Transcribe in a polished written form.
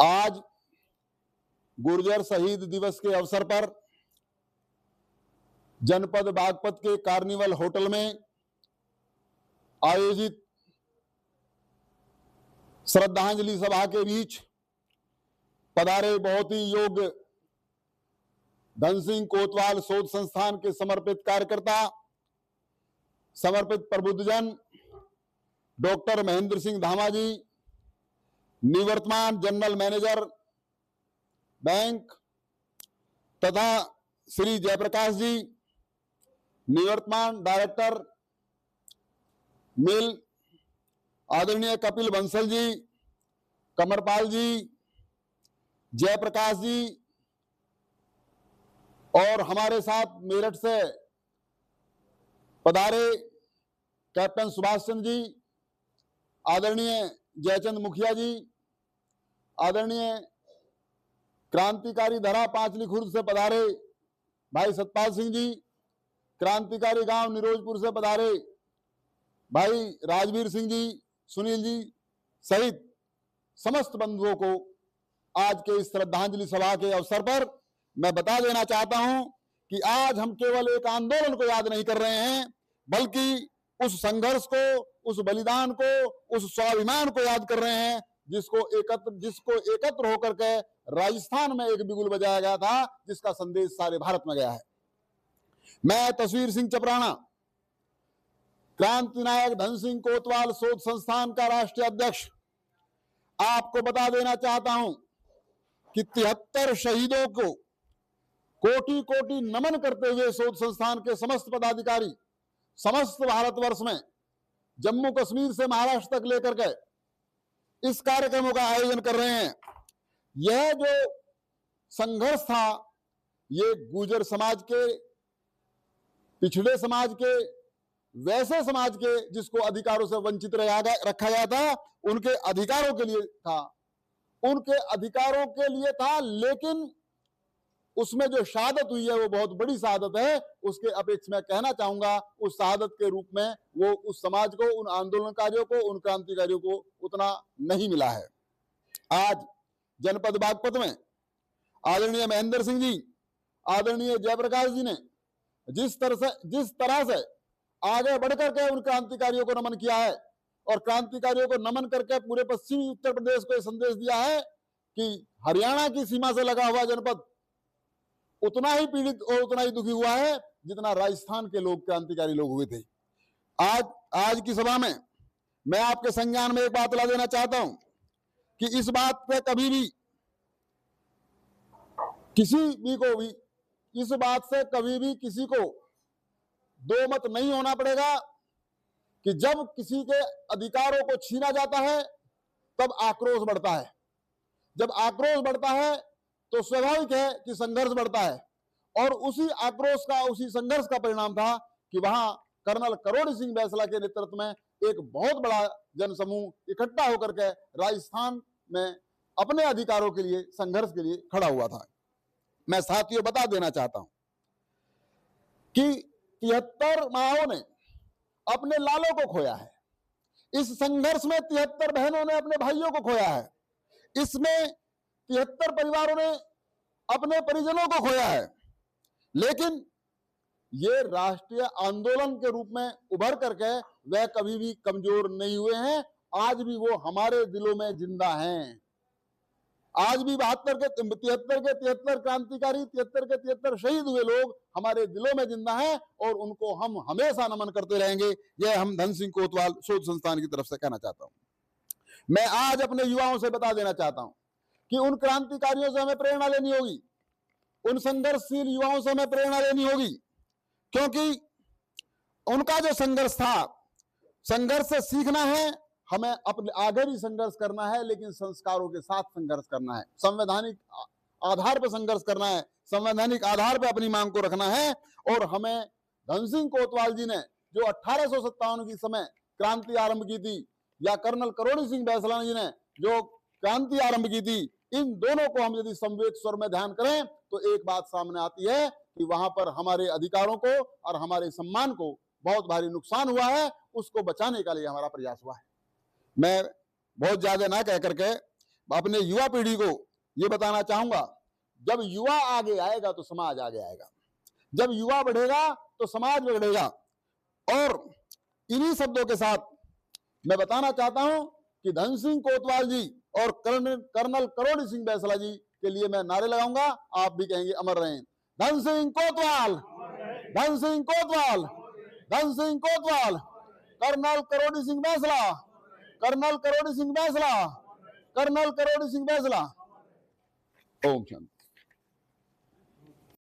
आज गुर्जर शहीद दिवस के अवसर पर जनपद बागपत के कार्निवल होटल में आयोजित श्रद्धांजलि सभा के बीच पधारे बहुत ही योग्य धन सिंह कोतवाल शोध संस्थान के समर्पित कार्यकर्ता, समर्पित प्रबुद्धजन डॉक्टर महेंद्र सिंह धामा जी, निवर्तमान जनरल मैनेजर बैंक तथा श्री जयप्रकाश जी, निवर्तमान डायरेक्टर मिल आदरणीय कपिल बंसल जी, कमरपाल जी, जयप्रकाश जी और हमारे साथ मेरठ से पधारे कैप्टन सुभाष चंद्र जी, आदरणीय जयचंद मुखिया जी, आदरणीय क्रांतिकारी धरा पांचली खुर्द से पधारे भाई सतपाल सिंह जी, क्रांतिकारी गांव निरोजपुर से पधारे भाई राजवीर सिंह जी, सुनील जी सहित समस्त बंधुओं को आज के इस श्रद्धांजलि सभा के अवसर पर मैं बता देना चाहता हूं कि आज हम केवल एक आंदोलन को याद नहीं कर रहे हैं, बल्कि उस संघर्ष को, उस बलिदान को, उस स्वाभिमान को याद कर रहे हैं जिसको एकत्र होकर के राजस्थान में एक बिगुल बजाया गया था, जिसका संदेश सारे भारत में गया है। मैं तस्वीर सिंह चपराना, क्रांति नायक धन सिंह कोतवाल शोध संस्थान का राष्ट्रीय अध्यक्ष, आपको बता देना चाहता हूं कि 73 शहीदों को कोटि कोटि नमन करते हुए शोध संस्थान के समस्त पदाधिकारी समस्त भारतवर्ष में जम्मू कश्मीर से महाराष्ट्र तक लेकर के इस कार्यक्रमों का आयोजन कर रहे हैं। यह जो संघर्ष था, ये गुर्जर समाज के, पिछड़े समाज के, वैसे समाज के जिसको अधिकारों से वंचित रखा गया था, उनके अधिकारों के लिए था, उनके अधिकारों के लिए था। लेकिन उसमें जो शहादत हुई है वो बहुत बड़ी शहादत है। उसके अपेक्ष मैं कहना चाहूंगा, उस शहादत के रूप में वो उस समाज को, उन आंदोलनकारियों को, उन क्रांतिकारियों को उतना नहीं मिला है। आज जनपद बागपत में आदरणीय महेंद्र सिंह जी, आदरणीय जयप्रकाश जी ने जिस तरह से आगे बढ़कर के उन क्रांतिकारियों को नमन किया है और क्रांतिकारियों को नमन करके पूरे पश्चिमी उत्तर प्रदेश को संदेश दिया है कि हरियाणा की सीमा से लगा हुआ जनपद उतना ही पीड़ित और उतना ही दुखी हुआ है जितना राजस्थान के लोग, क्रांतिकारी लोग हुए थे। आज की सभा में मैं आपके संज्ञान में एक बात ला देना चाहता हूं कि इस बात पे कभी भी इस बात से कभी भी किसी को दो मत नहीं होना पड़ेगा कि जब किसी के अधिकारों को छीना जाता है तब आक्रोश बढ़ता है। जब आक्रोश बढ़ता है तो स्वाभाविक है कि संघर्ष बढ़ता है, और उसी आक्रोश का, उसी संघर्ष का परिणाम था कि वहां कर्नल करोड़ी सिंह बैसला के नेतृत्व में एक बहुत बड़ा जनसमूह इकट्ठा होकर के राजस्थान में अपने अधिकारों के लिए, संघर्ष के लिए खड़ा हुआ था। मैं साथियों बता देना चाहता हूं कि 73 माओं ने अपने लालों को खोया है। इस संघर्ष में 73 बहनों ने अपने भाइयों को खोया है। इसमें 73 परिवारों ने अपने परिजनों को खोया है। लेकिन ये राष्ट्रीय आंदोलन के रूप में उभर करके वह कभी भी कमजोर नहीं हुए हैं। आज भी वो हमारे दिलों में जिंदा हैं। आज भी 73 के 73 क्रांतिकारी, 73 के 73 शहीद हुए लोग हमारे दिलों में जिंदा हैं और उनको हम हमेशा नमन करते रहेंगे। यह हम धन सिंह कोतवाल शोध संस्थान की तरफ से कहना चाहता हूं। मैं आज अपने युवाओं से बता देना चाहता हूं कि उन क्रांतिकारियों से हमें प्रेरणा लेनी होगी, उन संघर्षशील युवाओं से हमें प्रेरणा लेनी होगी, क्योंकि उनका जो संघर्ष था, संघर्ष से सीखना है। हमें अपने आगे भी संघर्ष करना है, लेकिन संस्कारों के साथ संघर्ष करना है, संवैधानिक आधार पर संघर्ष करना है, संवैधानिक आधार पर अपनी मांग को रखना है। और हमें धन सिंह कोतवाल जी ने जो 1857 की समय क्रांति आरंभ की थी, या कर्नल करोड़ी सिंह बैसला जी ने जो क्रांति आरंभ की थी, इन दोनों को हम यदि समवेत स्वर में ध्यान करें तो एक बात सामने आती है कि वहां पर हमारे अधिकारों को और हमारे सम्मान को बहुत भारी नुकसान हुआ है। उसको बचाने के लिए हमारा प्रयास हुआ है। मैं बहुत ज्यादा ना कह करके अपने युवा पीढ़ी को ये बताना चाहूंगा, जब युवा आगे आएगा तो समाज आगे आएगा, जब युवा बढ़ेगा तो समाज बढ़ेगा। और इन्हीं शब्दों के साथ मैं बताना चाहता हूं कि धन सिंह कोतवाल जी और कर्नल करोड़ी सिंह बैंसला जी के लिए मैं नारे लगाऊंगा, आप भी कहेंगे अमर रहें। धन सिंह कोतवाल, धन सिंह कोतवाल, Dhan Singh Kotwal, colonel Karori Singh Bainsla, colonel Karori Singh Bainsla, colonel Karori Singh Bainsla. ओम शांति।